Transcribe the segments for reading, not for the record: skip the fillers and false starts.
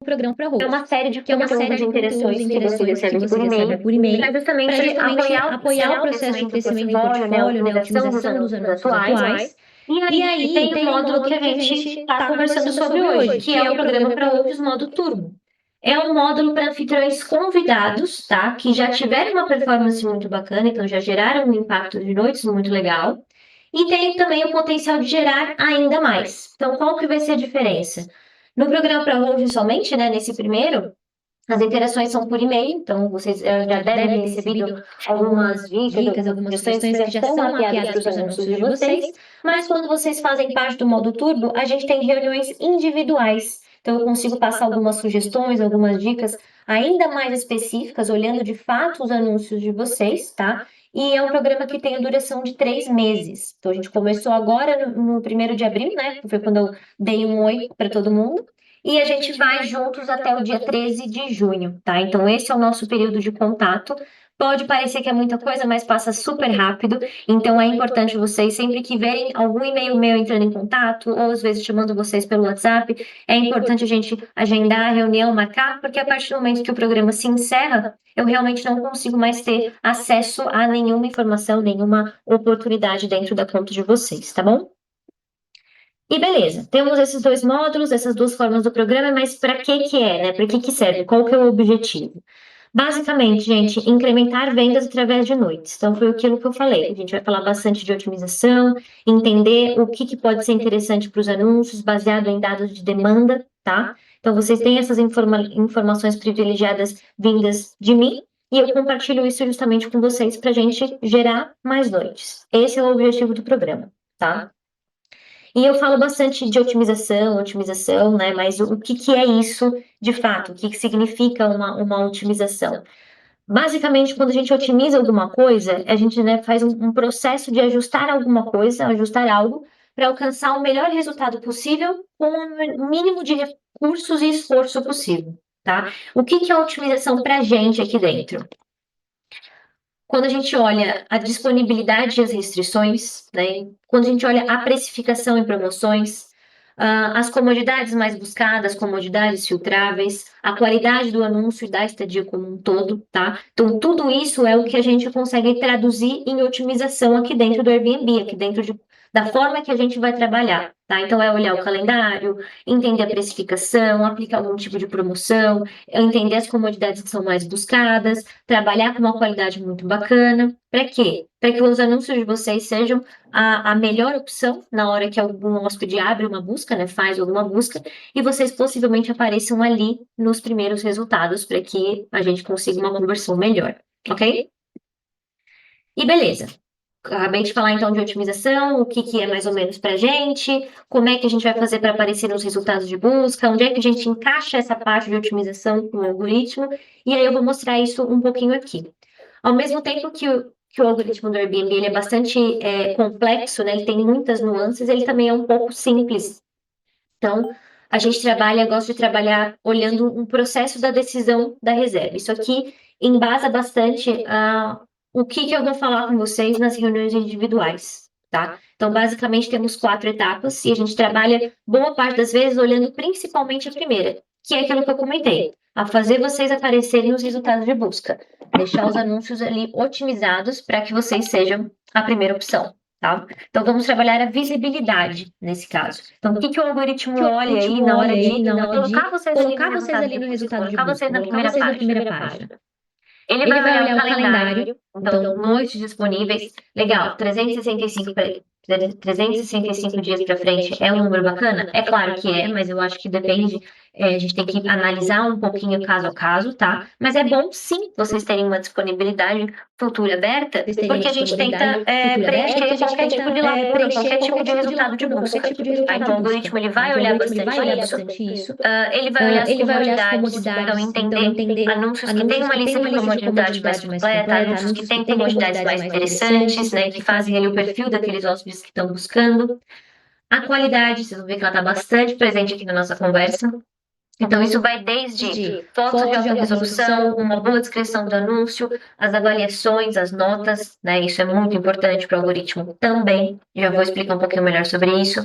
programa para host. É uma série de que é uma série de interações que você recebe por e-mail, para justamente apoiar o processo de crescimento do portfólio, né, a otimização dos anúncios atuais. E aí tem o módulo que a gente está conversando sobre hoje, que é o programa para hosts modo turbo. É um módulo para anfitriões convidados, tá? Que já tiveram uma performance muito bacana, então já geraram um impacto de noites muito legal. E tem também o potencial de gerar ainda mais. Então, qual que vai ser a diferença? No programa para hoje somente, né, nesse primeiro, as interações são por e-mail, então vocês já devem ter recebido algumas dicas, algumas sugestões que já são mapeadas para os anúncios de vocês, mas quando vocês fazem parte do modo turbo, a gente tem reuniões individuais. Então eu consigo passar algumas sugestões, algumas dicas ainda mais específicas, olhando de fato os anúncios de vocês, tá? E é um programa que tem a duração de 3 meses. Então a gente começou agora no 1º de abril, né? Que foi quando eu dei um oi para todo mundo. E a gente vai juntos até o dia 13 de junho, tá? Então, esse é o nosso período de contato. Pode parecer que é muita coisa, mas passa super rápido. Então, é importante vocês, sempre que verem algum e-mail meu entrando em contato, ou às vezes chamando vocês pelo WhatsApp, é importante a gente agendar a reunião, marcar, porque a partir do momento que o programa se encerra, eu realmente não consigo mais ter acesso a nenhuma informação, nenhuma oportunidade dentro da conta de vocês, tá bom? E beleza, temos esses 2 módulos, essas 2 formas do programa, mas para que é, né? Para que serve? Qual que é o objetivo? Basicamente, gente, incrementar vendas através de noites. Então, foi aquilo que eu falei. A gente vai falar bastante de otimização, entender o que pode ser interessante para os anúncios, baseado em dados de demanda, tá? Então, vocês têm essas informações privilegiadas vindas de mim, e eu compartilho isso justamente com vocês para a gente gerar mais noites. Esse é o objetivo do programa, tá? E eu falo bastante de otimização, né? Mas o que é isso de fato? O que significa uma otimização? Basicamente, quando a gente otimiza alguma coisa, a gente, né, faz um processo de ajustar alguma coisa, ajustar algo, para alcançar o melhor resultado possível com o mínimo de recursos e esforço possível, tá? O que é a otimização para a gente aqui dentro? Quando a gente olha a disponibilidade e as restrições, né? Quando a gente olha a precificação em promoções, as comodidades mais buscadas, comodidades filtráveis, a qualidade do anúncio e da estadia como um todo, tá? Então, tudo isso é o que a gente consegue traduzir em otimização aqui dentro do Airbnb, aqui dentro da forma que a gente vai trabalhar, tá? Então, é olhar o calendário, entender a precificação, aplicar algum tipo de promoção, entender as comodidades que são mais buscadas, trabalhar com uma qualidade muito bacana. Para quê? Para que os anúncios de vocês sejam a melhor opção na hora que algum hóspede abre uma busca, né, faz alguma busca, e vocês possivelmente apareçam ali nos primeiros resultados para que a gente consiga uma conversão melhor, ok? E beleza. Acabei de falar então de otimização, o que é mais ou menos para a gente, como é que a gente vai fazer para aparecer nos resultados de busca, onde é que a gente encaixa essa parte de otimização com o algoritmo, e aí eu vou mostrar isso um pouquinho aqui. Ao mesmo tempo que o algoritmo do Airbnb ele é bastante complexo, né? Ele tem muitas nuances, ele também é um pouco simples. Então, a gente gosta de trabalhar olhando um processo da decisão da reserva. Isso aqui embasa bastante o que eu vou falar com vocês nas reuniões individuais, tá? Então, basicamente, temos 4 etapas e a gente trabalha boa parte das vezes olhando principalmente a primeira, que é aquilo que eu comentei, a fazer vocês aparecerem os resultados de busca, deixar os anúncios ali otimizados para que vocês sejam a primeira opção, tá? Então, vamos trabalhar a visibilidade nesse caso. Então, o que o algoritmo olha aí na hora de colocar vocês ali no resultado de busca, colocar vocês na primeira página? Ele vai olhar o calendário, então, noites disponíveis, legal, 365 dias para frente é um número bacana? É claro que é, mas eu acho que depende, a gente tem que analisar um pouquinho caso a caso, tá? Mas é bom sim vocês terem uma disponibilidade futura aberta, porque a gente tenta preencher qualquer tipo de lacuna, qualquer tipo de resultado de busca. Então, o algoritmo ele vai olhar bastante isso, ele vai olhar as comodidades, então entender anúncios que têm uma lista de comodidade mais completa, anúncios que têm comodidades mais interessantes, né, que fazem ali o perfil daqueles hóspedes que estão buscando. A qualidade, vocês vão ver que ela está bastante presente aqui na nossa conversa. Então, isso vai desde fotos de alta resolução, uma boa descrição do anúncio, as avaliações, as notas, né? Isso é muito importante para o algoritmo também. Já vou explicar um pouquinho melhor sobre isso.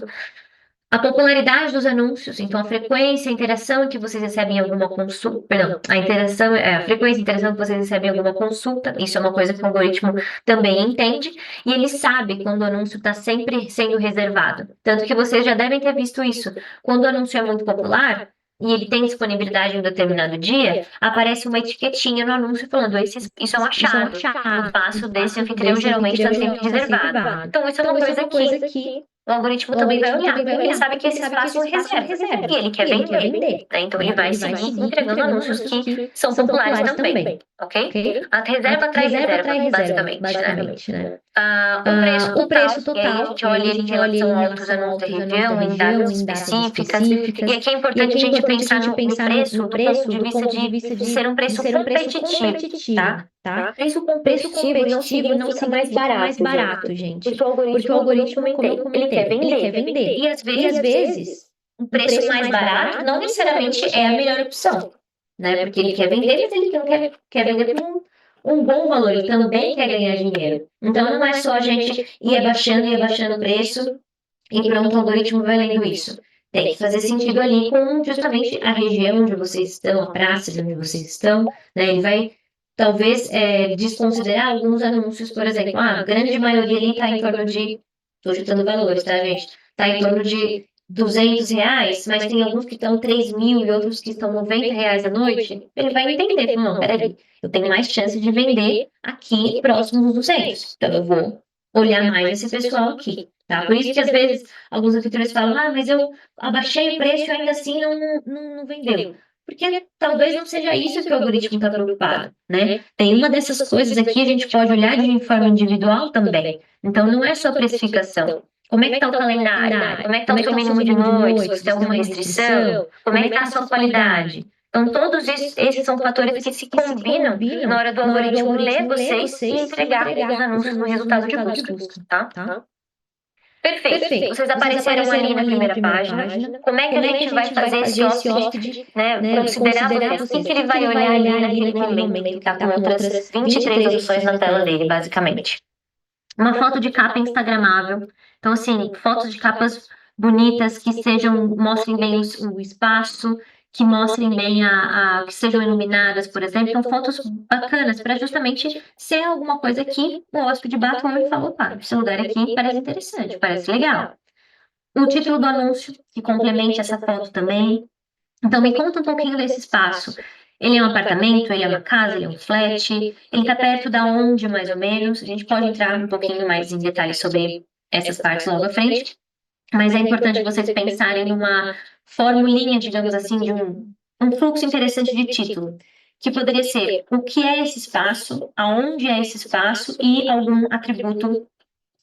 A popularidade dos anúncios, então a frequência, a interação que vocês recebem em alguma consulta, perdão, a interação, a frequência e interação que vocês recebem em alguma consulta, isso é uma coisa que o algoritmo também entende, e ele sabe quando o anúncio está sempre sendo reservado. Tanto que vocês já devem ter visto isso. Quando o anúncio é muito popular, e ele tem disponibilidade em um determinado dia, aparece uma etiquetinha no anúncio falando, isso é um achado. O espaço desse anfitrião geralmente está sempre reservado. Então, isso é uma coisa que o algoritmo também vai olhar, porque ele sabe que esse espaço é reserva e ele quer vender, né? Então ele vai seguir entregando anúncios que são populares também, ok? A reserva atrai reserva, basicamente, né? O preço total, e aí a gente olha ele em relação a outros anúncios da região, em datas específicas, e aqui é importante a gente pensar no preço do ponto de vista de ser um preço competitivo, tá? Preço competitivo não significa mais barato, gente. Porque o algoritmo, como eu comentei, ele quer vender. E às vezes, um preço mais barato não necessariamente é a melhor opção, né? Porque ele quer vender, mas ele não quer vender por um bom valor, ele também quer ganhar dinheiro. Então não é só a gente ir abaixando o preço e pronto, o algoritmo vai lendo isso. Tem que fazer sentido ali com justamente a região onde vocês estão, a praça onde vocês estão, né? Ele vai talvez desconsiderar alguns anúncios, por exemplo, a grande maioria ali está em torno de, estou chutando valores, tá, gente? Está em torno de R$ 200, mas tem alguns que estão 3.000 e outros que estão R$ 90 à noite. Ele vai entender, não, peraí, eu tenho mais chance de vender aqui próximo dos 200, então eu vou olhar mais esse pessoal aqui, tá? Por isso que às vezes alguns anfitriões falam, mas eu abaixei o preço e ainda assim não vendeu. Porque talvez não seja isso que o algoritmo está preocupado, né? Tem uma dessas coisas aqui, a gente pode olhar de forma individual também. Então, não é só precificação. Como é que está o calendário? Como é que está o seu mínimo de noites? Você tem alguma restrição? Como é que está a sua qualidade? Então, todos esses são fatores que se combinam na hora do algoritmo ler vocês e entregar os anúncios no resultado de busca, tá? Perfeito. Vocês apareceram ali na primeira página. Como é que a gente vai fazer esse hóspede, né, considerar vocês? O que ele vai olhar ali naquele momento? Ele está com outras 23 opções na tela dele, basicamente. Uma foto de capa instagramável. Então, assim, fotos de capas bonitas que mostrem bem o espaço, que mostrem bem que sejam iluminadas, por exemplo. Então, fotos bacanas para justamente ser alguma coisa que o hóspede bate o olho e fala, opa, esse lugar aqui parece interessante, parece legal. O título do anúncio, que complemente essa foto também. Então, me conta um pouquinho desse espaço. Ele é um apartamento, ele é uma casa, ele é um flat, ele está perto da onde, mais ou menos? A gente pode entrar um pouquinho mais em detalhes sobre essas partes logo à frente, mas é importante vocês pensarem numa formulinha, digamos assim, de um fluxo interessante de título, que poderia ser o que é esse espaço, aonde é esse espaço e algum atributo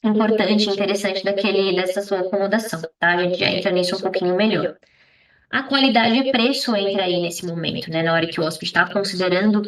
importante, interessante dessa sua acomodação, tá? A gente já entra nisso um pouquinho melhor. A qualidade e preço entra aí nesse momento, né? Na hora que o hóspede está considerando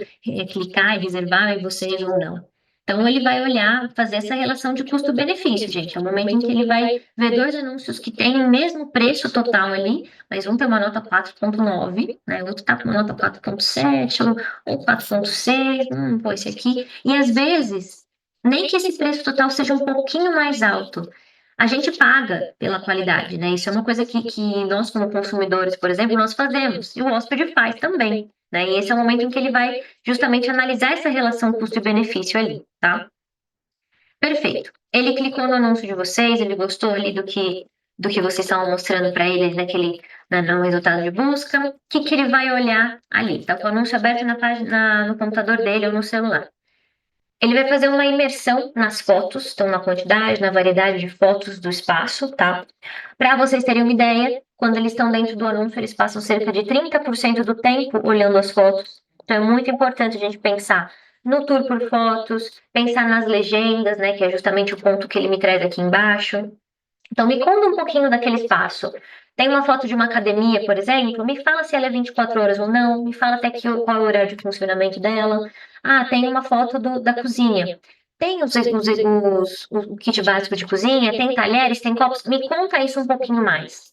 clicar e reservar em vocês ou não. Então, ele vai olhar, fazer essa relação de custo-benefício, gente. É o momento em que ele vai ver dois anúncios que têm o mesmo preço total ali, mas um tem uma nota 4.9, né? O outro está com uma nota 4.7 ou 4.6, pô, esse aqui. E, às vezes, nem que esse preço total seja um pouquinho mais alto, a gente paga pela qualidade, né? Isso é uma coisa que nós, como consumidores, por exemplo, nós fazemos, e o hóspede faz também, né? E esse é o momento em que ele vai justamente analisar essa relação custo e benefício ali, tá? Perfeito. Ele clicou no anúncio de vocês, ele gostou ali do que vocês estavam mostrando para ele no resultado de busca. O que ele vai olhar ali? Tá com o anúncio aberto na página, no computador dele ou no celular. Ele vai fazer uma imersão nas fotos, então na quantidade, na variedade de fotos do espaço, tá? Para vocês terem uma ideia, quando eles estão dentro do anúncio, eles passam cerca de 30% do tempo olhando as fotos. Então é muito importante a gente pensar no tour por fotos, pensar nas legendas, né, que é justamente o ponto que ele me traz aqui embaixo. Então me conta um pouquinho daquele espaço. Tem uma foto de uma academia, por exemplo, me fala se ela é 24 horas ou não, me fala até qual é o horário de funcionamento dela. Tem uma foto da cozinha. Tem o kit básico de cozinha, tem talheres, tem copos. Me conta isso um pouquinho mais.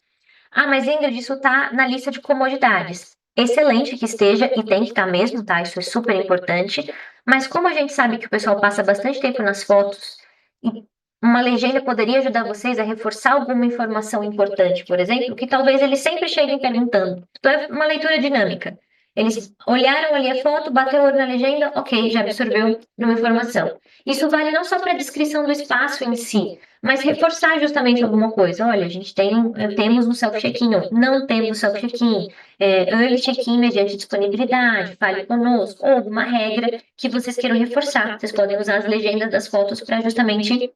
Mas Ingrid, isso está na lista de comodidades. Excelente que esteja, e tem que estar mesmo, tá? Isso é super importante. Mas como a gente sabe que o pessoal passa bastante tempo nas fotos, e uma legenda poderia ajudar vocês a reforçar alguma informação importante, por exemplo, que talvez eles sempre cheguem perguntando. Então, é uma leitura dinâmica. Eles olharam ali a foto, bateu o olho na legenda, ok, já absorveu uma informação. Isso vale não só para a descrição do espaço em si, mas reforçar justamente alguma coisa. Olha, a gente temos um self-check-in, ou não temos self-check-in, early check-in mediante disponibilidade, fale conosco, ou alguma regra que vocês queiram reforçar. Vocês podem usar as legendas das fotos para justamente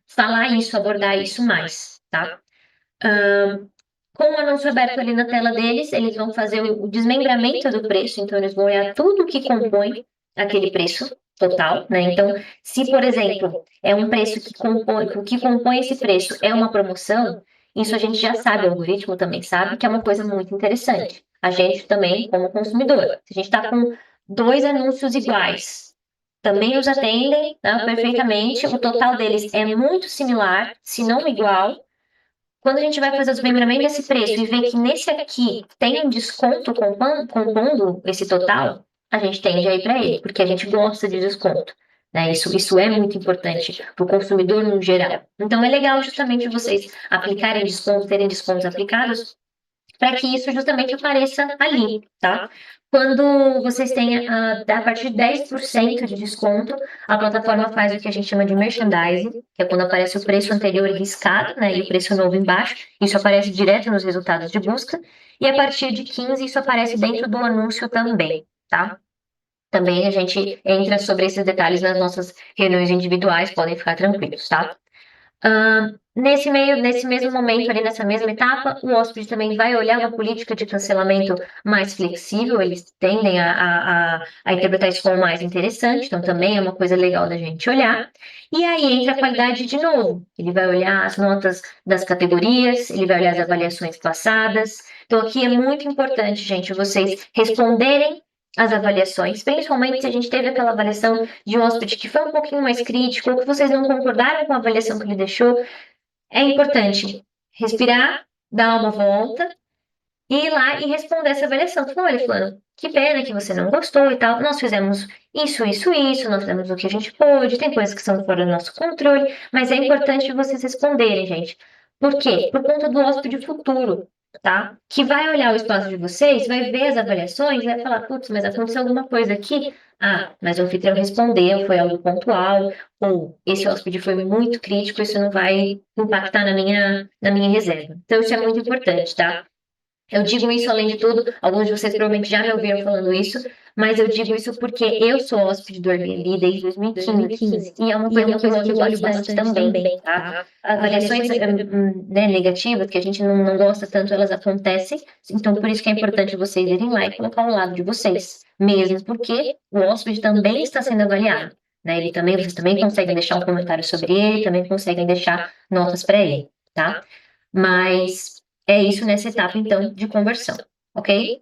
falar isso, abordar isso mais, tá? Com o anúncio aberto ali na tela deles, eles vão fazer o desmembramento do preço, então eles vão olhar tudo que compõe aquele preço total, né? Então, se, por exemplo, é um preço o que compõe esse preço é uma promoção, isso a gente já sabe, o algoritmo também sabe que é uma coisa muito interessante. A gente também, como consumidor, se a gente está com 2 anúncios iguais, também os atendem, né, perfeitamente, o total deles é muito similar, se não igual. Quando a gente vai fazer o desmembramento desse preço e ver que nesse aqui tem um desconto compondo esse total, a gente tende a ir para ele, porque a gente gosta de desconto. Né? Isso é muito importante para o consumidor no geral. Então é legal justamente vocês aplicarem descontos, terem descontos aplicados, para que isso justamente apareça ali, tá? Quando vocês têm a partir de 10% de desconto, a plataforma faz o que a gente chama de merchandising, que é quando aparece o preço anterior riscado, né, e o preço novo embaixo. Isso aparece direto nos resultados de busca. E a partir de 15, isso aparece dentro do anúncio também, tá? Também a gente entra sobre esses detalhes nas nossas reuniões individuais, podem ficar tranquilos, tá? Nesse mesmo momento, ali nessa mesma etapa, o hóspede também vai olhar uma política de cancelamento mais flexível, eles tendem a interpretar isso como mais interessante, então também é uma coisa legal da gente olhar. E aí entra a qualidade de novo, ele vai olhar as notas das categorias, ele vai olhar as avaliações passadas. Então aqui é muito importante, gente, vocês responderem as avaliações, principalmente se a gente teve aquela avaliação de um hóspede que foi um pouquinho mais crítico, ou que vocês não concordaram com a avaliação que ele deixou, é importante respirar, dar uma volta, e ir lá e responder essa avaliação. Falar, olha, fulano, que pena que você não gostou e tal, nós fizemos isso, nós fizemos o que a gente pôde, tem coisas que são fora do nosso controle, mas é importante vocês responderem, gente. Por quê? Por conta do hóspede futuro, tá? Que vai olhar o espaço de vocês, vai ver as avaliações e vai falar, putz, mas aconteceu alguma coisa aqui. Ah, mas o anfitrião respondeu, foi algo pontual, ou esse hóspede foi muito crítico, isso não vai impactar na minha reserva. Então, isso é muito importante, tá? Eu digo isso, além de tudo, alguns de vocês provavelmente já me ouviram falando isso, mas eu digo isso porque eu sou hóspede do Airbnb desde 2015, e é uma coisa que eu olho bastante também, tá? Avaliações né, negativas, que a gente não gosta tanto, elas acontecem, então por isso que é importante vocês irem lá e colocar o lado de vocês, mesmo porque o hóspede também está sendo avaliado, né? Vocês também conseguem deixar um comentário sobre ele, também conseguem deixar notas para ele, tá? Mas é isso nessa etapa, então, de conversão, ok?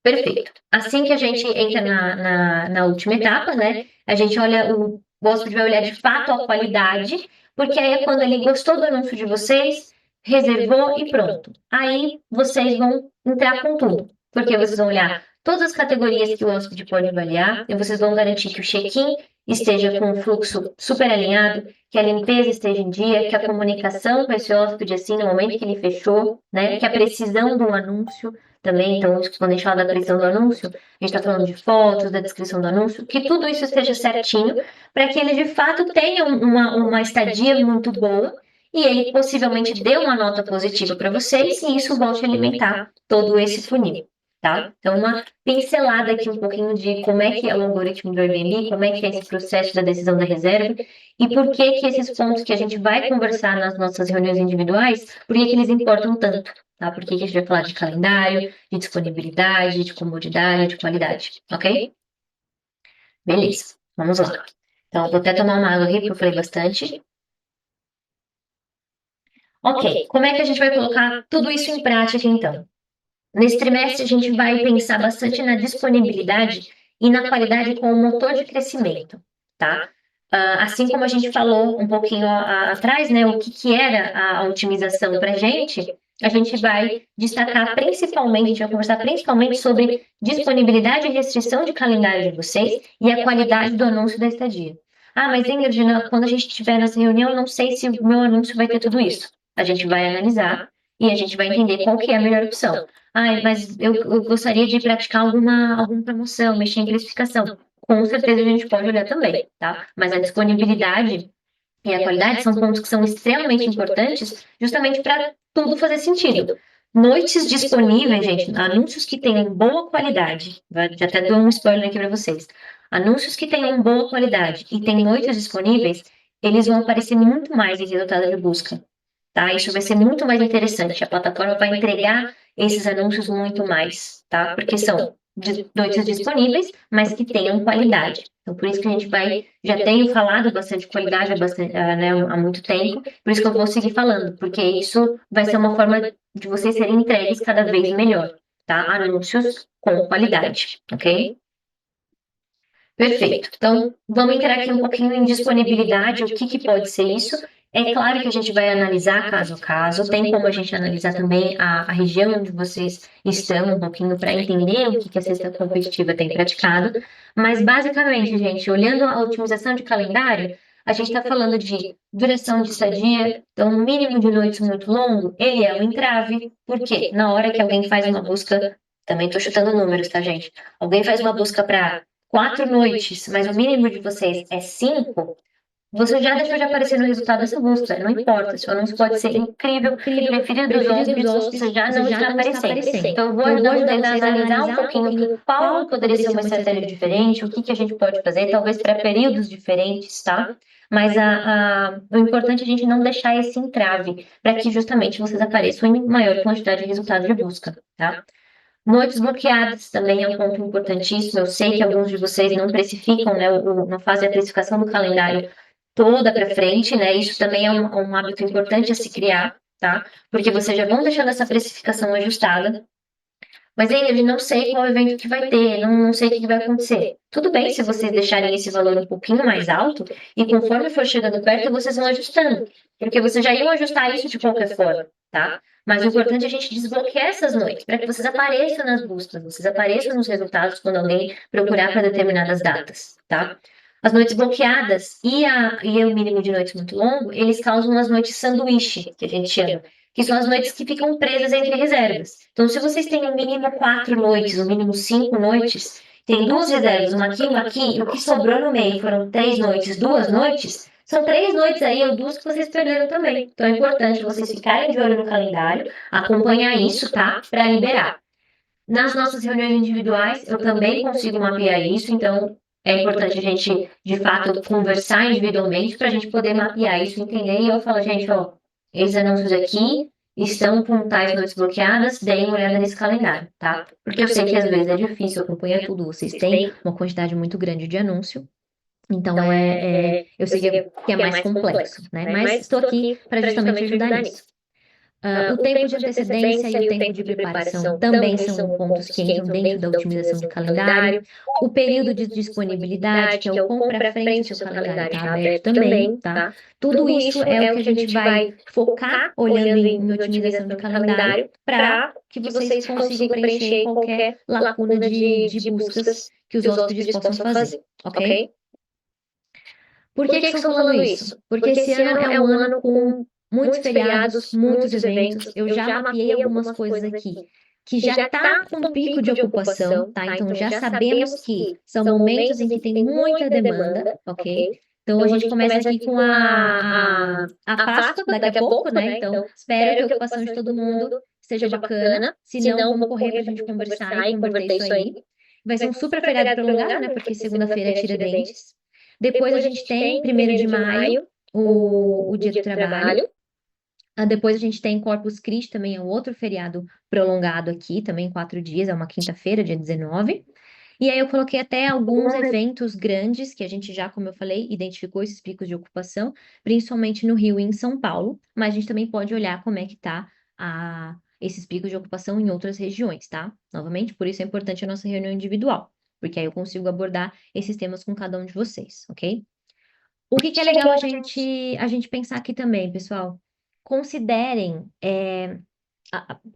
Perfeito. Assim que a gente entra na última etapa, né? A gente olha, o hóspede vai olhar de fato a qualidade, porque aí é quando ele gostou do anúncio de vocês, reservou e pronto. Aí vocês vão entrar com tudo, porque vocês vão olhar todas as categorias que o hóspede pode avaliar, e vocês vão garantir que o check-in esteja com o fluxo super alinhado, que a limpeza esteja em dia, que a comunicação com esse hóspede, assim, no momento que ele fechou, né? Que a precisão do anúncio também, então, quando a gente fala da precisão do anúncio, a gente está falando de fotos, da descrição do anúncio, que tudo isso esteja certinho, para que ele de fato tenha uma estadia muito boa e ele possivelmente dê uma nota positiva para vocês e isso volte a alimentar todo esse funil. Tá? Então, uma pincelada aqui um pouquinho de como é que é o algoritmo do Airbnb, como é que é esse processo da decisão da reserva e por que esses pontos que a gente vai conversar nas nossas reuniões individuais, por que eles importam tanto, tá? Por que a gente vai falar de calendário, de disponibilidade, de comodidade, de qualidade, ok? Beleza, vamos lá. Então, eu vou até tomar uma água aqui, porque eu falei bastante. Ok, como é que a gente vai colocar tudo isso em prática, então? Nesse trimestre, a gente vai pensar bastante na disponibilidade e na qualidade como motor de crescimento, tá? Assim como a gente falou um pouquinho atrás, né, o que era a otimização para a gente vai destacar principalmente, a gente vai conversar principalmente sobre disponibilidade e restrição de calendário de vocês e a qualidade do anúncio da estadia. Ah, mas Ingrid, quando a gente estiver nessa reunião, eu não sei se o meu anúncio vai ter tudo isso. A gente vai analisar e a gente vai entender qual que é a melhor opção. Ah, mas eu gostaria de praticar alguma promoção, mexer em precificação. Com certeza a gente pode olhar também, tá? Mas a disponibilidade e a qualidade são pontos que são extremamente importantes, justamente para tudo fazer sentido. Noites disponíveis, gente, anúncios que tenham boa qualidade, já até dou um spoiler aqui para vocês. Anúncios que tenham boa qualidade e tem noites disponíveis, eles vão aparecer muito mais em resultado de busca, tá? Isso vai ser muito mais interessante. A plataforma vai entregar esses anúncios muito mais, tá? Porque são noites disponíveis, mas que tenham qualidade. Então, por isso que a gente vai, já tenho falado bastante de qualidade né, há muito tempo, por isso que eu vou seguir falando, porque isso vai ser uma forma de vocês serem entregues cada vez melhor, tá? Anúncios com qualidade, ok? Perfeito. Então, vamos entrar aqui um pouquinho em disponibilidade, o que pode ser isso. É claro que a gente vai analisar caso a caso, tem como a gente analisar também a região onde vocês estão, um pouquinho para entender o que a cesta competitiva tem praticado. Mas, basicamente, gente, olhando a otimização de calendário, a gente está falando de duração de estadia, então, um mínimo de noites muito longo, ele é um entrave, porque na hora que alguém faz uma busca, também estou chutando números, tá, gente? Alguém faz uma busca para 4 noites, mas o mínimo de vocês é 5, você já deixou de aparecer no resultado dessa busca. Não importa, seu anúncio pode ser incrível, preferido dos hóspedes, você já não está aparecendo. Então, eu vou ajudar vocês a analisar um pouquinho qual poderia ser uma estratégia diferente, o que a gente pode fazer, talvez para períodos diferentes, tá? Mas o importante é a gente não deixar esse entrave, para que justamente vocês apareçam em maior quantidade de resultados de busca, tá? Noites bloqueadas também é um ponto importantíssimo. Eu sei que alguns de vocês não precificam, né, não fazem a precificação do calendário toda para frente, né? Isso também é um hábito importante a se criar, tá? Porque vocês já vão deixando essa precificação ajustada. Mas ainda eu não sei qual evento que vai ter, não sei o que vai acontecer. Tudo bem se vocês deixarem esse valor um pouquinho mais alto e conforme for chegando perto, vocês vão ajustando. Porque vocês já iam ajustar isso de qualquer forma, tá? Mas o importante é a gente desbloquear essas noites, para que vocês apareçam nas buscas, vocês apareçam nos resultados quando alguém procurar para determinadas datas, tá? As noites bloqueadas e o mínimo de noites muito longo, eles causam as noites sanduíche, que a gente chama, que são as noites que ficam presas entre reservas. Então, se vocês têm no mínimo 4 noites, no mínimo 5 noites, tem 2 reservas, uma aqui, e o que sobrou no meio foram 3 noites, 2 noites, são 3 noites aí, ou 2 que vocês perderam também. Então, é importante vocês ficarem de olho no calendário, acompanhar isso, tá? Para liberar. Nas nossas reuniões individuais, eu também consigo mapear isso, então é importante a gente, de fato, conversar individualmente para a gente poder mapear isso, entender. E eu falo, gente, ó, esses anúncios aqui estão com tais noites bloqueadas, deem uma olhada nesse calendário, tá? Porque eu sei que às vezes é difícil acompanhar tudo, vocês têm uma quantidade muito grande de anúncio. Então, eu sei que é mais complexo, né? Mas estou aqui para justamente ajudar nisso. O tempo de antecedência e o tempo de preparação também são pontos que entram dentro da otimização de calendário. O período de disponibilidade, que é o quão para frente o seu calendário está aberto também, tá? Tudo isso é o que a gente vai focar olhando em otimização de calendário para que vocês consigam preencher qualquer lacuna de buscas que os hóspedes possam fazer, ok? Por que estou falando isso? Porque esse ano é um ano com muitos feriados, muitos eventos. Eu já mapeei algumas coisas aqui que já está com pico de ocupação, tá? Então já sabemos que são momentos em que tem muita demanda, ok? Então a gente começa aqui com a Páscoa daqui a pouco, né? Então espero que a ocupação de todo mundo seja bacana. Se não, vamos correr para a gente conversar e converter isso aí. Vai ser um super feriado prolongado, né? Porque segunda-feira é Tiradentes. Depois a gente tem 1º de maio, o Dia do Trabalho. Depois a gente tem Corpus Christi, também é um outro feriado prolongado aqui, também 4 dias, é uma quinta-feira, dia 19. E aí eu coloquei até alguns eventos grandes, que a gente já, como eu falei, identificou esses picos de ocupação, principalmente no Rio e em São Paulo, mas a gente também pode olhar como é que tá esses picos de ocupação em outras regiões, tá? Novamente, por isso é importante a nossa reunião individual, porque aí eu consigo abordar esses temas com cada um de vocês, ok? O que é legal a gente pensar aqui também, pessoal? Considerem,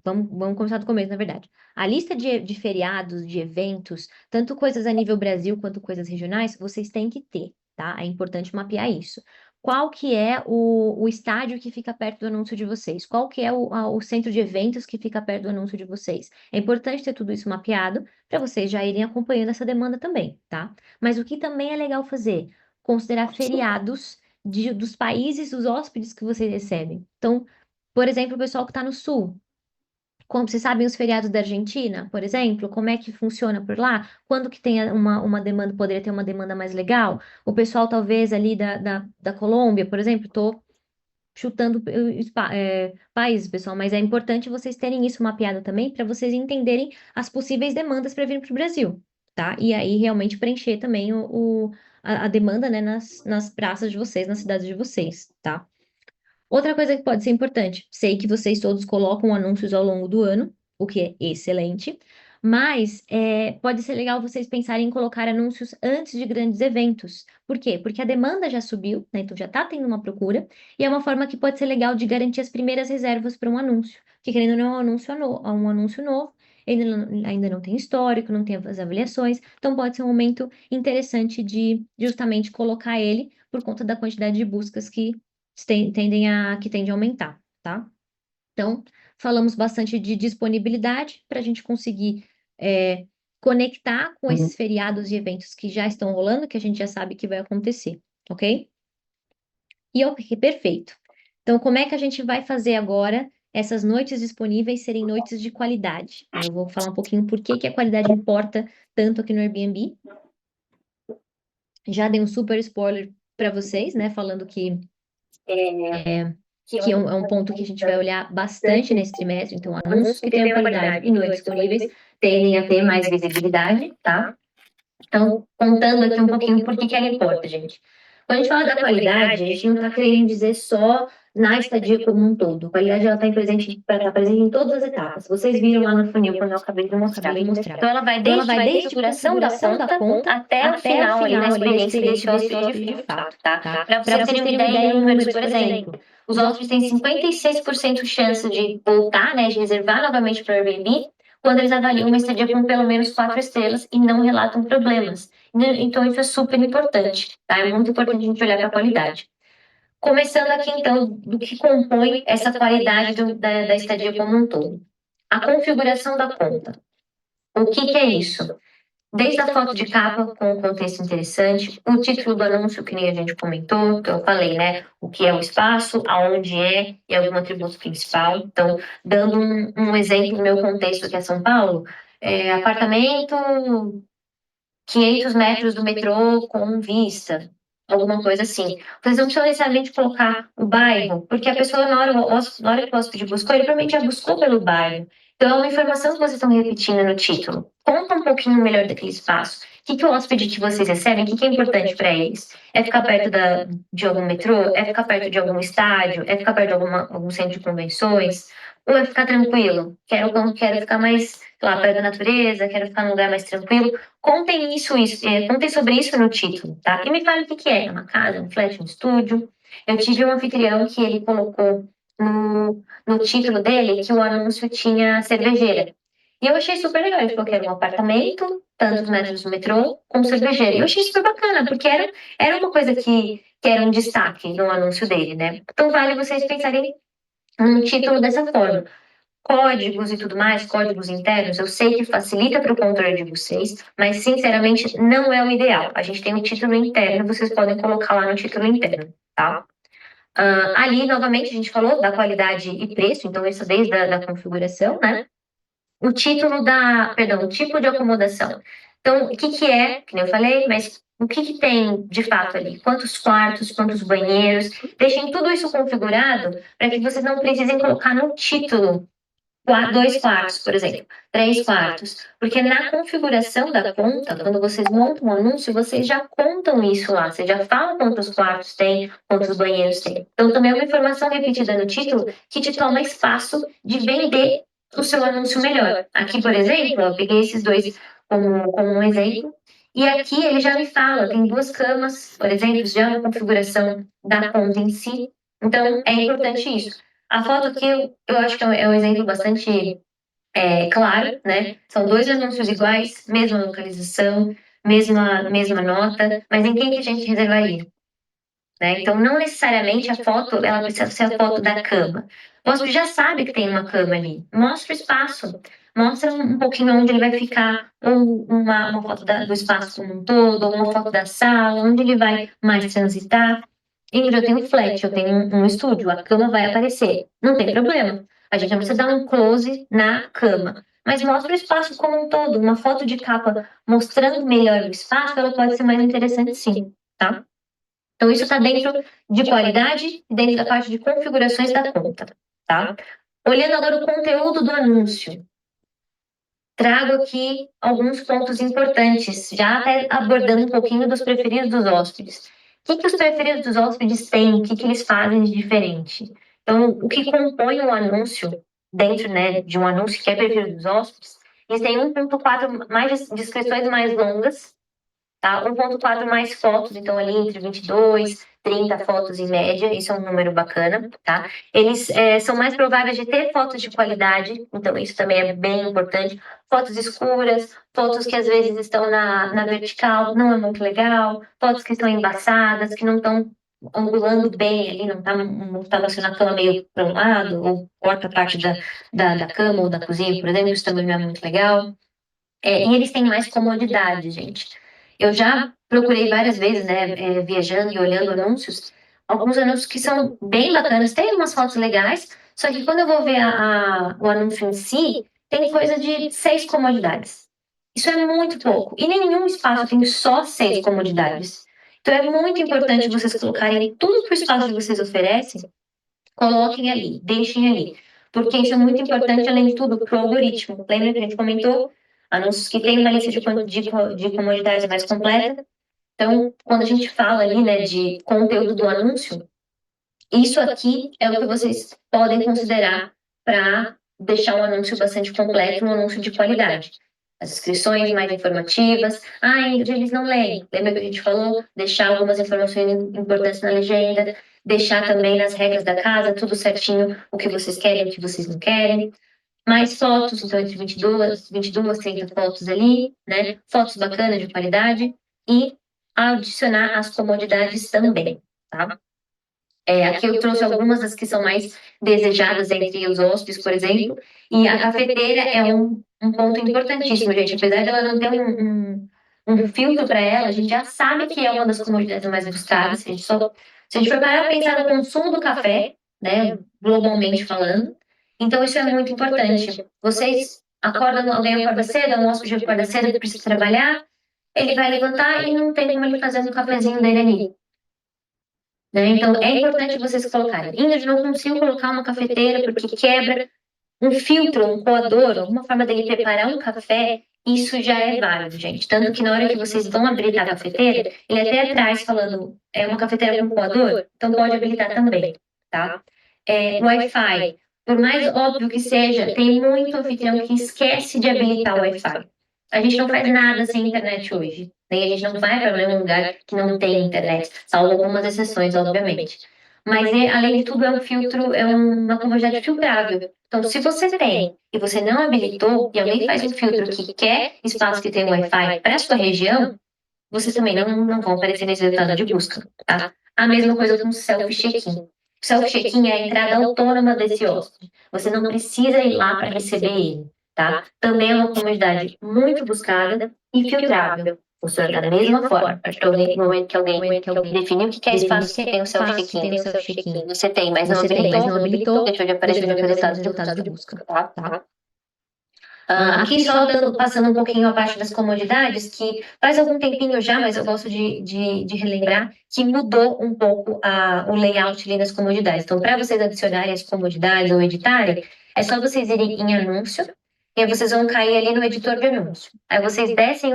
vamos começar do começo, na verdade. A lista de feriados, de eventos, tanto coisas a nível Brasil quanto coisas regionais, vocês têm que ter, tá? É importante mapear isso. Qual que é o estádio que fica perto do anúncio de vocês? Qual que é o centro de eventos que fica perto do anúncio de vocês? É importante ter tudo isso mapeado para vocês já irem acompanhando essa demanda também, tá? Mas o que também é legal fazer? Considerar feriados dos países, dos hóspedes que vocês recebem. Então, por exemplo, o pessoal que está no sul, como vocês sabem os feriados da Argentina, por exemplo, como é que funciona por lá? Quando que tem uma demanda, poderia ter uma demanda mais legal? O pessoal talvez ali da Colômbia, por exemplo, estou chutando países, pessoal, mas é importante vocês terem isso mapeado também para vocês entenderem as possíveis demandas para vir para o Brasil, tá? E aí realmente preencher também a demanda, né, nas praças de vocês, nas cidades de vocês, tá? Outra coisa que pode ser importante, sei que vocês todos colocam anúncios ao longo do ano, o que é excelente, mas pode ser legal vocês pensarem em colocar anúncios antes de grandes eventos. Por quê? Porque a demanda já subiu, né? Então já está tendo uma procura, e é uma forma que pode ser legal de garantir as primeiras reservas para um anúncio. Porque querendo ou não, é um anúncio novo, ainda não tem histórico, não tem as avaliações, então pode ser um momento interessante de justamente colocar ele por conta da quantidade de buscas que tende a aumentar, tá? Então, falamos bastante de disponibilidade para a gente conseguir conectar com esses feriados e eventos que já estão rolando, que a gente já sabe que vai acontecer, ok? E ok, perfeito. Então, como é que a gente vai fazer agora essas noites disponíveis serem noites de qualidade? Eu vou falar um pouquinho por que a qualidade importa tanto aqui no Airbnb. Já dei um super spoiler para vocês, né? Falando que é um ponto que a gente vai olhar bastante nesse trimestre. Então, anúncios que tenham qualidade e noites disponíveis tendem a ter mais visibilidade, tá? Então, contando aqui um pouquinho por que ela importa, gente. Quando a gente fala da qualidade, a gente não está querendo dizer só na estadia como um todo. A qualidade ela está presente em todas as etapas. Vocês viram lá no funil quando eu acabei de mostrar. Então, ela vai desde a configuração da conta até o final ali da experiência desse hóspede de fato, tá? Para vocês terem uma ideia em números, por exemplo, os hóspedes têm 56% chance de voltar, né, de reservar novamente para o Airbnb, quando eles avaliam uma estadia com pelo menos 4 estrelas e não relatam problemas. Então, isso é super importante, tá? É muito importante a gente olhar para a qualidade. Começando aqui, então, do que compõe essa qualidade da estadia como um todo. A configuração da conta. O que é isso? Desde a foto de capa com um contexto interessante, o título do anúncio, que nem a gente comentou, que eu falei, né? O que é o espaço, aonde é e algum atributo principal. Então, dando um exemplo no meu contexto, que é São Paulo, apartamento 500 metros do metrô com vista, alguma coisa assim. Vocês não precisam necessariamente colocar o bairro, porque a pessoa, na hora que o hóspede buscou, ele provavelmente já buscou pelo bairro. Então, é uma informação que vocês estão repetindo no título. Conta um pouquinho melhor daquele espaço. O que o hóspede que vocês recebem, o que é importante para eles? É ficar perto de algum metrô? É ficar perto de algum estádio? É ficar perto de algum centro de convenções? Ou é ficar tranquilo? Quero ficar mais, sei lá, perto da natureza, quero ficar num lugar mais tranquilo. Contem sobre isso no título, tá? E me fale o que é. É uma casa, um flat, um estúdio. Eu tive um anfitrião que ele colocou no título dele que o anúncio tinha cervejeira. E eu achei super legal. Ele falou que era um apartamento, tantos metros do metrô, com cervejeira. E eu achei super bacana, porque era uma coisa que era um destaque no anúncio dele, né? Então vale vocês pensarem num título dessa forma. Códigos e tudo mais, códigos internos, eu sei que facilita para o controle de vocês, mas sinceramente não é o ideal. A gente tem um título interno, vocês podem colocar lá no título interno, tá? Ali, novamente, a gente falou da qualidade e preço, então isso desde a da configuração, né? O o tipo de acomodação. Então, o que é, que nem eu falei, mas o que tem de fato ali? Quantos quartos, quantos banheiros? Deixem tudo isso configurado para que vocês não precisem colocar no título 2 quartos, por exemplo, 3 quartos, porque na configuração da conta, quando vocês montam um anúncio, vocês já contam isso lá, vocês já falam quantos quartos tem, quantos banheiros tem. Então, também é uma informação repetida no título que te toma espaço de vender o seu anúncio melhor. Aqui, por exemplo, eu peguei esses dois como um exemplo, e aqui ele já me fala, tem 2 camas, por exemplo, já na configuração da conta em si. Então, é importante isso. A foto aqui eu acho que é um exemplo bastante claro, né? São 2 anúncios iguais, mesma localização, mesma nota, mas em quem que a gente reservaria? Né? Então, não necessariamente a foto ela precisa ser a foto da cama. O hóspede já sabe que tem uma cama ali. Mostra o espaço. Mostra um pouquinho onde ele vai ficar, ou uma foto do espaço como um todo, ou uma foto da sala, onde ele vai mais transitar. E eu tenho flat, eu tenho um estúdio, a cama vai aparecer. Não tem problema. A gente não precisa dar um close na cama. Mas mostra o espaço como um todo. Uma foto de capa mostrando melhor o espaço, ela pode ser mais interessante sim, tá? Então, isso está dentro de qualidade, dentro da parte de configurações da conta, tá? Olhando agora o conteúdo do anúncio, trago aqui alguns pontos importantes, já até abordando um pouquinho dos preferidos dos hóspedes. O que os preferidos dos hóspedes têm? O que eles fazem de diferente? Então, o que compõe um anúncio dentro, né, de um anúncio que é preferido dos hóspedes, eles têm 1.4 mais descrições mais longas, tá? 1.4 mais fotos, então ali entre 22, 30 fotos em média, isso é um número bacana, tá? Eles são mais prováveis de ter fotos de qualidade, então isso também é bem importante. Fotos escuras, fotos que às vezes estão na vertical, não é muito legal, fotos que estão embaçadas, que não estão angulando bem ali, não tá mostrando a cama meio para um lado, ou corta a parte da cama ou da cozinha, por exemplo, isso também não é muito legal. E eles têm mais comodidade, gente. Eu já procurei várias vezes, né, viajando e olhando anúncios, alguns anúncios que são bem bacanas, tem umas fotos legais, só que quando eu vou ver o anúncio em si, tem coisa de 6 comodidades. Isso é muito pouco. E nenhum espaço tem só 6 comodidades. Então é muito importante vocês colocarem tudo que o espaço de vocês oferece, coloquem ali, deixem ali. Porque isso é muito importante, além de tudo, para o algoritmo. Lembra que a gente comentou? Anúncios que têm uma lista de comodidades mais completa. Então, quando a gente fala ali, né, de conteúdo do anúncio, isso aqui é o que vocês podem considerar para deixar um anúncio bastante completo, um anúncio de qualidade. As descrições mais informativas. Ingrid, eles não leem. Lembra que a gente falou? Deixar algumas informações importantes na legenda, deixar também nas regras da casa, tudo certinho, o que vocês querem, o que vocês não querem. Mais fotos, então entre 22, 30 fotos ali, né? Fotos bacanas de qualidade e adicionar as comodidades também, tá? Aqui eu trouxe algumas das que são mais desejadas entre os hóspedes, por exemplo, e a cafeteira é um ponto importantíssimo, gente. Apesar de ela não ter um filtro para ela, a gente já sabe que é uma das comodidades mais buscadas. Se a gente for parar para pensar no consumo do café, né, globalmente falando, então isso é muito importante. Vocês acordam, alguém acorda cedo, um hóspede acorda cedo, precisa trabalhar, ele vai levantar e não tem como ele fazer um cafezinho dele ali. Né? Então, é importante vocês colocarem. Ingrid, não consigo colocar uma cafeteira porque quebra um filtro, um coador, alguma forma dele preparar um café. Isso já é válido, gente. Tanto que na hora que vocês vão habilitar a cafeteira, ele até atrás falando, é uma cafeteira com coador, então pode habilitar também, tá? Wi-Fi. Por mais óbvio que seja, tem muito anfitrião que esquece de habilitar o Wi-Fi. A gente não faz nada sem internet hoje. Né? A gente não vai para nenhum lugar que não tem internet, salvo algumas exceções, obviamente. Mas, além de tudo, é um filtro, é uma comodidade filtrável. Então, se você tem e você não habilitou, e alguém faz um filtro que quer espaço que tem Wi-Fi para a sua região, vocês também não vão aparecer nesse resultado de busca, tá? A mesma coisa com o self-check-in. Self-check-in é a entrada autônoma desse hóspede. Você não precisa ir lá para receber ele, tá? Também é uma comodidade muito buscada e filtrável. Funciona da mesma forma. A partir do momento que alguém definiu o que é espaço, você tem o self-check-in. Você tem, mas não habilitou, deixou de aparecer no resultado de busca, tá? Aqui só passando um pouquinho abaixo das comodidades, que faz algum tempinho já, mas eu gosto de relembrar, que mudou um pouco o layout ali das comodidades. Então, para vocês adicionarem as comodidades ou editarem, é só vocês irem em anúncio, e aí vocês vão cair ali no editor de anúncio. Aí vocês descem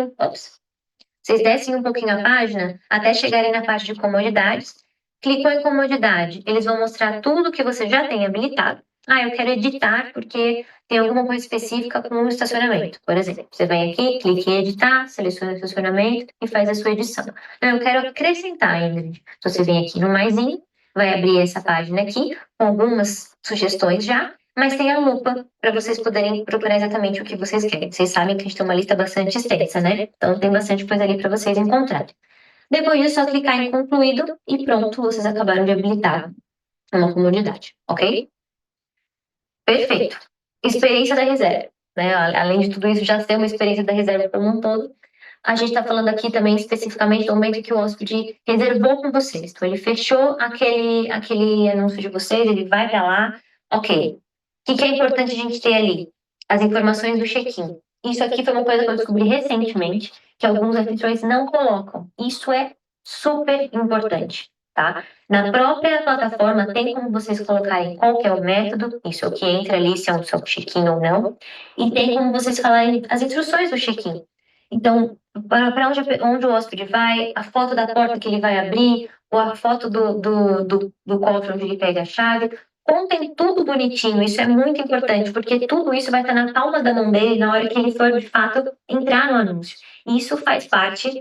um pouquinho a página, até chegarem na parte de comodidades, clicam em comodidade, eles vão mostrar tudo que você já tem habilitado. Eu quero editar porque tem alguma coisa específica com o estacionamento, por exemplo. Você vem aqui, clica em editar, seleciona o estacionamento e faz a sua edição. Eu quero acrescentar, Ingrid. Então, você vem aqui no maisinho, vai abrir essa página aqui, com algumas sugestões já. mas tem a lupa para vocês poderem procurar exatamente o que vocês querem. Vocês sabem que a gente tem uma lista bastante extensa, né? Então tem bastante coisa ali para vocês encontrarem. Depois disso, é só clicar em concluído e pronto, vocês acabaram de habilitar uma comunidade, ok? Perfeito. Experiência da reserva, né? Além de tudo isso, já ser uma experiência da reserva como um todo. A gente está falando aqui também especificamente do momento que o hóspede reservou com vocês. Então, ele fechou aquele anúncio de vocês, ele vai para lá. Ok. O que é importante a gente ter ali? As informações do check-in. Isso aqui foi uma coisa que eu descobri recentemente, que alguns anfitriões não colocam. Isso é super importante, tá? Na própria plataforma tem como vocês colocarem qual que é o método, isso é o que entra ali, se é um check-in ou não, e tem como vocês falarem as instruções do check-in. Então, para onde o hóspede vai, a foto da porta que ele vai abrir, ou a foto do cofre onde ele pega a chave. Contem tudo bonitinho, isso é muito importante, porque tudo isso vai estar na palma da mão dele na hora que ele for, de fato, entrar no anúncio. E isso faz parte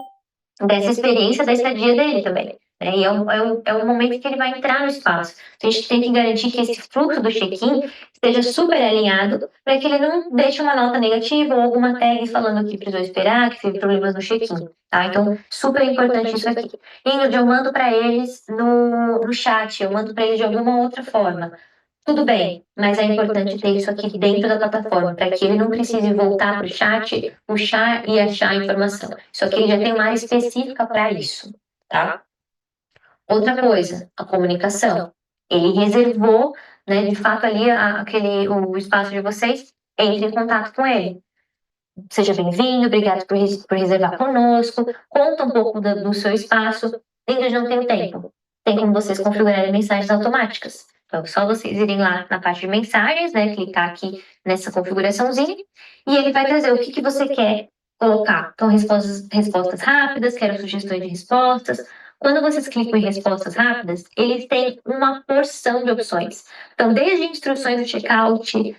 dessa experiência da estadia dele também. Né? E é o momento que ele vai entrar no espaço. Então, a gente tem que garantir que esse fluxo do check-in esteja super alinhado para que ele não deixe uma nota negativa ou alguma tag falando que precisou esperar, que teve problemas no check-in. Tá? Então, super importante isso aqui. Ingrid, eu mando para eles no chat, eu mando para eles de alguma outra forma. Tudo bem, mas é importante ter isso aqui dentro da plataforma, para que ele não precise voltar para o chat, puxar e achar a informação. Isso aqui ele já tem uma área específica para isso, tá? Outra coisa, a comunicação. Ele reservou, né, de fato ali o espaço de vocês, entre em contato com ele. Seja bem-vindo, obrigado por reservar conosco, conta um pouco do seu espaço. Ingrid, não tenho tempo. Tem como vocês configurarem mensagens automáticas. Então, é só vocês irem lá na parte de mensagens, né? Clicar aqui nessa configuraçãozinha e ele vai trazer o que você quer colocar. Então, respostas rápidas, quero sugestões de respostas. Quando vocês clicam em respostas rápidas, eles têm uma porção de opções. Então, desde instruções do checkout,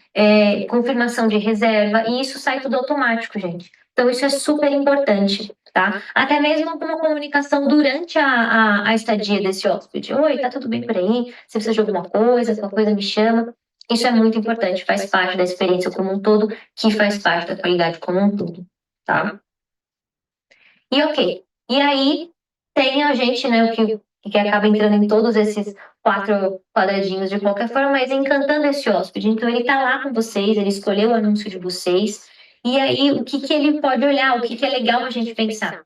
confirmação de reserva, e isso sai tudo automático, gente. Então, isso é super importante, tá? Até mesmo alguma comunicação durante a estadia desse hóspede. Oi, tá tudo bem por aí? Se precisa de alguma coisa, qualquer coisa me chama. Isso é muito importante, faz parte da experiência como um todo, que faz parte da qualidade como um todo, tá? E ok. E aí, tem a gente, né, que acaba entrando em todos esses 4 quadradinhos de qualquer forma, mas encantando esse hóspede. Então, ele tá lá com vocês, ele escolheu o anúncio de vocês. E aí, o que ele pode olhar, o que é legal a gente pensar?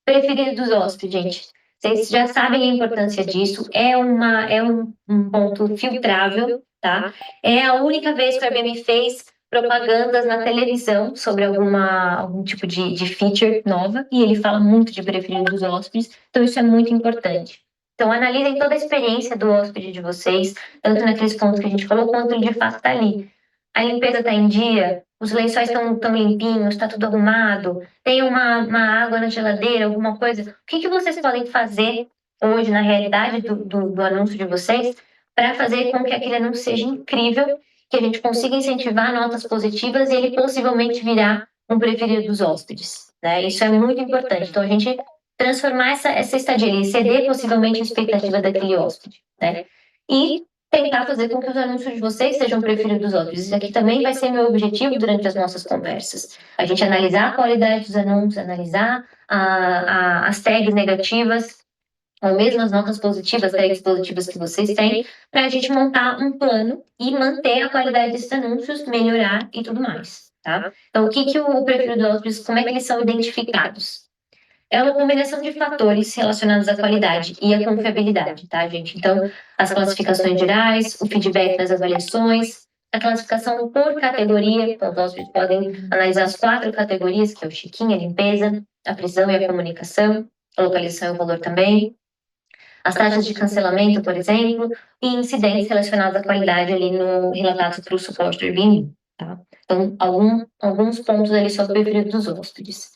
Preferido dos hóspedes, gente. Vocês já sabem a importância disso. É um ponto filtrável, tá? É a única vez que o Airbnb fez propagandas na televisão sobre algum tipo de feature nova. E ele fala muito de preferido dos hóspedes. Então, isso é muito importante. Então, analisem toda a experiência do hóspede de vocês, tanto naqueles pontos que a gente falou, quanto ele de fato está ali. A limpeza está em dia, os lençóis estão limpinhos, está tudo arrumado, tem uma água na geladeira, alguma coisa. O que vocês podem fazer hoje, na realidade do anúncio de vocês, para fazer com que aquele anúncio seja incrível, que a gente consiga incentivar notas positivas e ele possivelmente virar um preferido dos hóspedes, né? Isso é muito importante. Então, a gente transformar essa estadia ali, ceder possivelmente a expectativa daquele hóspede, né? E tentar fazer com que os anúncios de vocês sejam preferidos dos outros. Isso aqui também vai ser meu objetivo durante as nossas conversas. A gente analisar a qualidade dos anúncios, analisar as tags negativas, ou mesmo as notas positivas, tags positivas que vocês têm, para a gente montar um plano e manter a qualidade desses anúncios, melhorar e tudo mais. Tá? Então, o que o preferido dos outros, como é que eles são identificados? É uma combinação de fatores relacionados à qualidade e à confiabilidade, tá, gente? Então, as classificações gerais, o feedback das avaliações, a classificação por categoria, então, vocês podem analisar as 4 categorias, que é o check-in, a limpeza, a precisão e a comunicação, a localização e o valor também, as taxas de cancelamento, por exemplo, e incidentes relacionados à qualidade ali no relatados para o suporte do Airbnb, tá? Então, alguns pontos ali sobre o preferido dos hóspedes.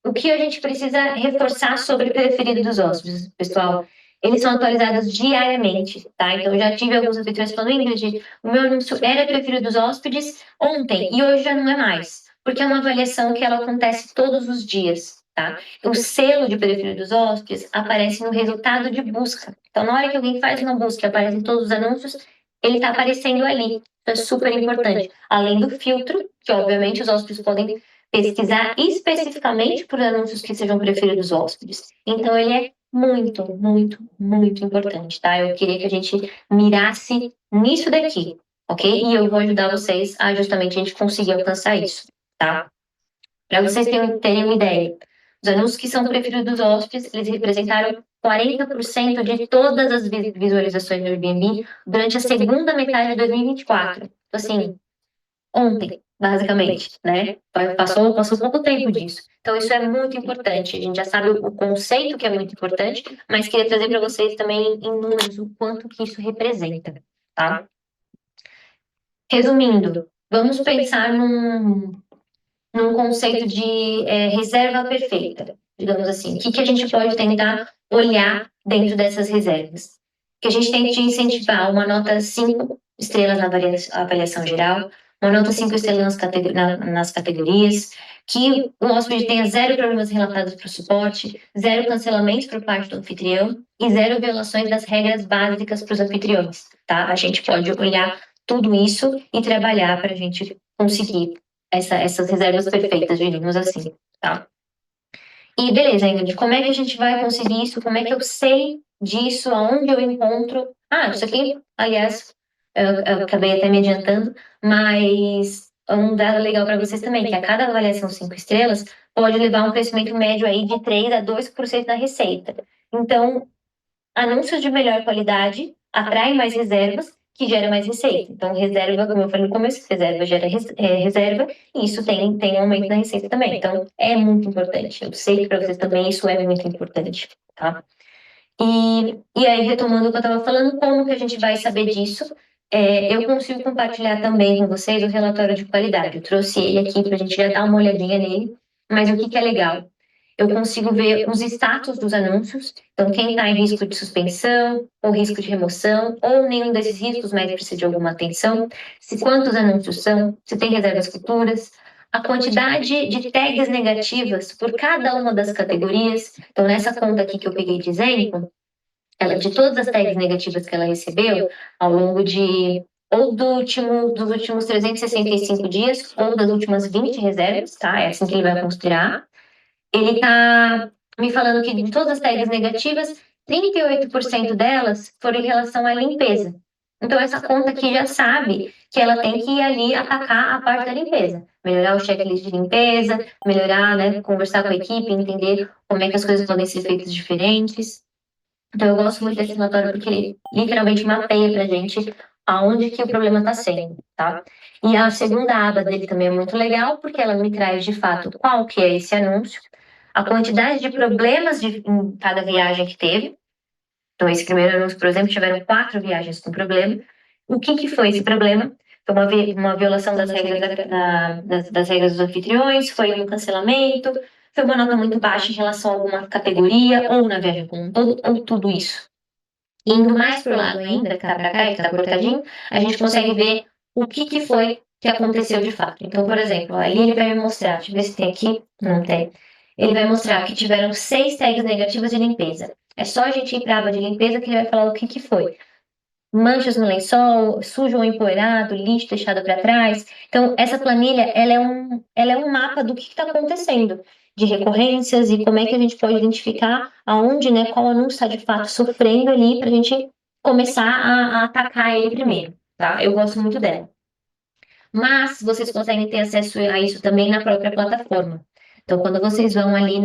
O que a gente precisa reforçar sobre o preferido dos hóspedes, pessoal? Eles são atualizados diariamente, tá? Então, eu já tive alguns anfitriões falando, Ingrid, o meu anúncio era preferido dos hóspedes ontem e hoje já não é mais, porque é uma avaliação que ela acontece todos os dias, tá? O selo de preferido dos hóspedes aparece no resultado de busca. Então, na hora que alguém faz uma busca e aparecem todos os anúncios, ele está aparecendo ali. Isso é super importante. Além do filtro, que obviamente os hóspedes podem pesquisar especificamente por anúncios que sejam preferidos dos hóspedes. Então, ele é muito, muito, muito importante, tá? Eu queria que a gente mirasse nisso daqui, ok? E eu vou ajudar vocês a justamente a gente conseguir alcançar isso, tá? Para vocês terem uma ideia, os anúncios que são preferidos dos hóspedes, eles representaram 40% de todas as visualizações do Airbnb durante a segunda metade de 2024. Então, assim, ontem, basicamente, né? Passou pouco tempo disso. Então, isso é muito importante. A gente já sabe o conceito que é muito importante, mas queria trazer para vocês também em números o quanto que isso representa, tá? Resumindo, vamos pensar num conceito de reserva perfeita, digamos assim. O que a gente pode tentar olhar dentro dessas reservas? Que a gente tente incentivar uma nota 5 estrelas na avaliação geral, uma nota 5 estrelas nas categorias, que o hóspede tenha zero problemas relatados para o suporte, zero cancelamentos por parte do anfitrião e zero violações das regras básicas para os anfitriões, tá? A gente pode olhar tudo isso e trabalhar para a gente conseguir essas reservas perfeitas, digamos assim, tá? E beleza, Ingrid, como é que a gente vai conseguir isso? Como é que eu sei disso? Aonde eu encontro? Ah, isso aqui, aliás, eu acabei até me adiantando, mas um dado legal para vocês também, que a cada avaliação 5 estrelas pode levar a um crescimento médio aí de 3 a 2% da receita. Então, anúncios de melhor qualidade atraem mais reservas, que gera mais receita. Então, reserva, como eu falei no começo, reserva gera reserva, e isso tem um aumento da receita também. Então, é muito importante. Eu sei que para vocês também isso é muito importante, tá? E aí, retomando o que eu estava falando, como que a gente vai saber disso? Eu consigo compartilhar também com vocês o relatório de qualidade. Eu trouxe ele aqui para a gente já dar uma olhadinha nele, mas o que é legal? Eu consigo ver os status dos anúncios, então quem está em risco de suspensão, ou risco de remoção, ou nenhum desses riscos, mas precisa de alguma atenção, se quantos anúncios são, se tem reservas futuras, a quantidade de tags negativas por cada uma das categorias. Então, nessa conta aqui que eu peguei de exemplo, ela, de todas as tags negativas que ela recebeu ao longo de dos últimos 365 dias, ou das últimas 20 reservas, tá? É assim que ele vai considerar. Ele está me falando que de todas as tags negativas, 38% delas foram em relação à limpeza. Então, essa conta aqui já sabe que ela tem que ir ali atacar a parte da limpeza. Melhorar o checklist de limpeza, melhorar, né, conversar com a equipe, entender como é que as coisas podem ser feitas diferentes. Então, eu gosto muito desse relatório porque ele literalmente mapeia pra gente aonde que o problema está sendo, tá? E a segunda aba dele também é muito legal porque ela me traz, de fato, qual que é esse anúncio, a quantidade de problemas em cada viagem que teve. Então, esse primeiro anúncio, por exemplo, tiveram 4 viagens com problema. O que foi esse problema? Foi uma violação das regras, das regras dos anfitriões, foi um cancelamento, foi uma nota muito baixa em relação a alguma categoria, ou na viagem como um todo, ou tudo isso. Indo mais para o lado ainda, que está para cá, que está cortadinho, a gente consegue ver o que foi que aconteceu de fato. Então, por exemplo, ali ele vai me mostrar, deixa eu ver se tem aqui, não tem. Ele vai mostrar que tiveram 6 tags negativas de limpeza. É só a gente ir para a aba de limpeza que ele vai falar o que foi. Manchas no lençol, sujo ou empoeirado, lixo deixado para trás. Então, essa planilha, ela é um mapa do que está acontecendo, de recorrências e como é que a gente pode identificar aonde, né, qual anúncio está de fato sofrendo ali para a gente começar a atacar ele primeiro, tá? Eu gosto muito dela. Mas vocês conseguem ter acesso a isso também na própria plataforma. Então, quando vocês vão ali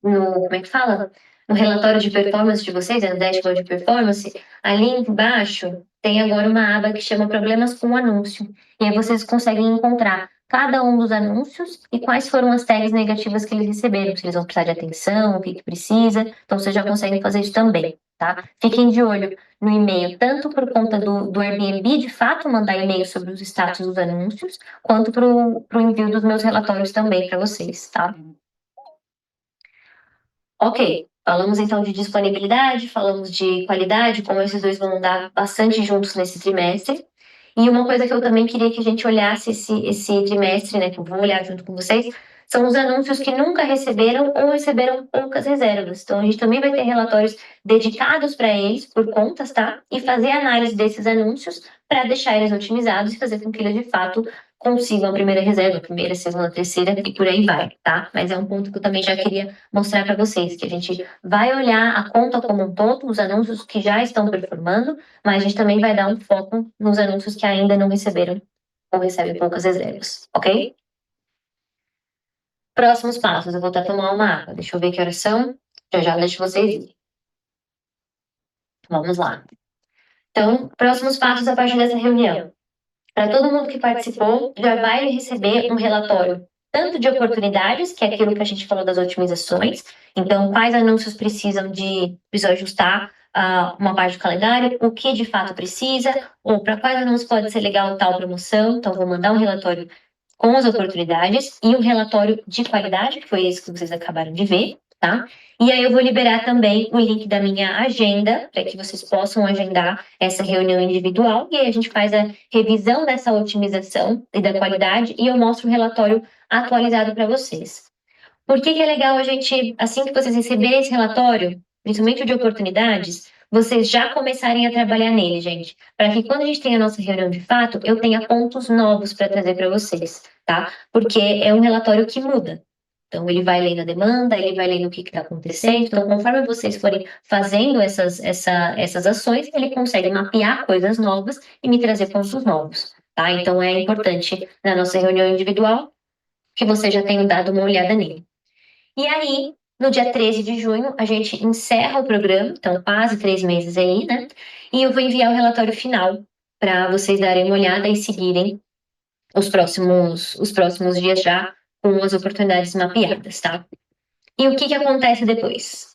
como é que fala? No relatório de performance de vocês, no dashboard de performance, ali embaixo tem agora uma aba que chama Problemas com Anúncio. E aí vocês conseguem encontrar cada um dos anúncios e quais foram as tags negativas que eles receberam, se eles vão precisar de atenção, o que precisa. Então vocês já conseguem fazer isso também, tá? Fiquem de olho no e-mail, tanto por conta do Airbnb, de fato, mandar e-mail sobre os status dos anúncios, quanto para o envio dos meus relatórios também para vocês, tá? Ok, falamos então de disponibilidade, falamos de qualidade, como esses dois vão andar bastante juntos nesse trimestre. E uma coisa que eu também queria que a gente olhasse esse trimestre, né, que eu vou olhar junto com vocês, são os anúncios que nunca receberam ou receberam poucas reservas. Então, a gente também vai ter relatórios dedicados para eles, por contas, tá? E fazer análise desses anúncios para deixar eles otimizados e fazer com que eles, de fato, consigam a primeira reserva, a primeira, a segunda, a terceira e por aí vai, tá? Mas é um ponto que eu também já queria mostrar para vocês, que a gente vai olhar a conta como um todo, os anúncios que já estão performando, mas a gente também vai dar um foco nos anúncios que ainda não receberam ou recebem poucas reservas, ok? Próximos passos, eu vou até tomar uma água. Deixa eu ver que horas são. Já já deixo vocês irem. Vamos lá. Então, próximos passos a partir dessa reunião. Para todo mundo que participou, já vai receber um relatório tanto de oportunidades, que é aquilo que a gente falou das otimizações. Então, quais anúncios precisam ajustar uma parte do calendário, o que de fato precisa, ou para quais anúncios pode ser legal tal promoção. Então, vou mandar um relatório com as oportunidades e um relatório de qualidade, que foi esse que vocês acabaram de ver, tá? E aí eu vou liberar também o link da minha agenda, para que vocês possam agendar essa reunião individual, e aí a gente faz a revisão dessa otimização e da qualidade, e eu mostro o relatório atualizado para vocês. Por que que é legal a gente, assim que vocês receberem esse relatório, principalmente o de oportunidades, vocês já começarem a trabalhar nele, gente? Para que quando a gente tenha a nossa reunião de fato, eu tenha pontos novos para trazer para vocês, tá? Porque é um relatório que muda. Então, ele vai lendo a demanda, ele vai lendo o que está acontecendo. Então, conforme vocês forem fazendo essas ações, ele consegue mapear coisas novas e me trazer pontos novos, tá? Então, é importante na nossa reunião individual que vocês já tenham dado uma olhada nele. E aí, no dia 13 de junho, a gente encerra o programa, então quase 3 meses aí, né? E eu vou enviar o relatório final para vocês darem uma olhada e seguirem os próximos dias já com as oportunidades mapeadas, tá? E o que que acontece depois?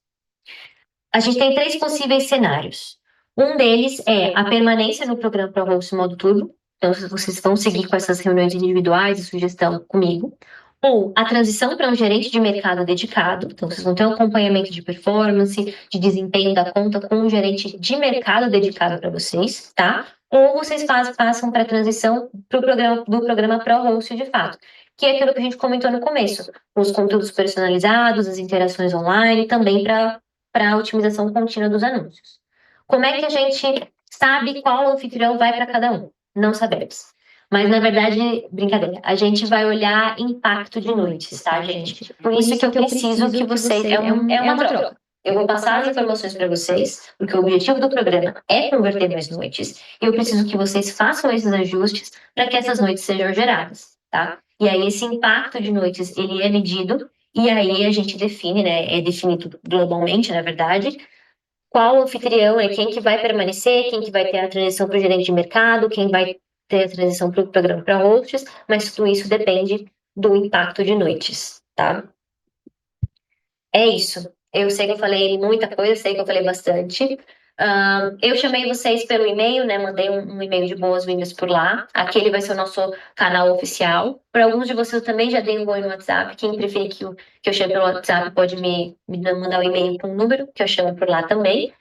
A gente tem 3 possíveis cenários. Um deles é a permanência no programa ProHost Modo Turbo. Então, vocês vão seguir com essas reuniões individuais e sugestão comigo. Ou a transição para um gerente de mercado dedicado. Então, vocês vão ter um acompanhamento de performance, de desempenho da conta com um gerente de mercado dedicado para vocês, tá? Ou vocês passam para a transição do programa ProHost de fato, que é aquilo que a gente comentou no começo, os conteúdos personalizados, as interações online, também para a otimização contínua dos anúncios. Como é que a gente sabe qual anfitrião vai para cada um? Não sabemos. Mas, na verdade, brincadeira, a gente vai olhar impacto de noites, tá, gente? Por isso que eu preciso que vocês. É uma troca. Eu vou passar as informações para vocês, porque o objetivo do programa é converter mais noites. E eu preciso que vocês façam esses ajustes para que essas noites sejam geradas, tá? E aí, esse impacto de noites, ele é medido e aí a gente define, né? É definido globalmente, na verdade, qual anfitrião é quem que vai permanecer, quem que vai ter a transição para o gerente de mercado, quem vai ter a transição para o programa para hosts, mas tudo isso depende do impacto de noites, tá? É isso. Eu sei que eu falei muita coisa, sei que eu falei bastante. Eu chamei vocês pelo e-mail, né? Mandei um e-mail de boas-vindas por lá. Aquele vai ser o nosso canal oficial. Para alguns de vocês eu também já dei um oi no WhatsApp. Quem preferir que eu chame pelo WhatsApp pode me mandar um e-mail com um número, que eu chamo por lá também.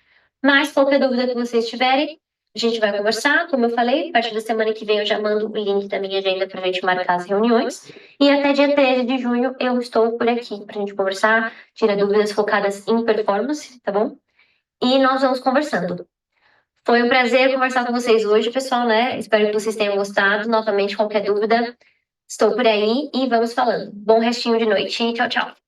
Mas qualquer dúvida que vocês tiverem, a gente vai conversar. Como eu falei, a partir da semana que vem eu já mando o link da minha agenda para a gente marcar as reuniões. E até dia 13 de junho eu estou por aqui para a gente conversar, tirar dúvidas focadas em performance, tá bom? E nós vamos conversando. Foi um prazer conversar com vocês hoje, pessoal, né? Espero que vocês tenham gostado. Novamente, qualquer dúvida, estou por aí e vamos falando. Bom restinho de noite. Tchau, tchau.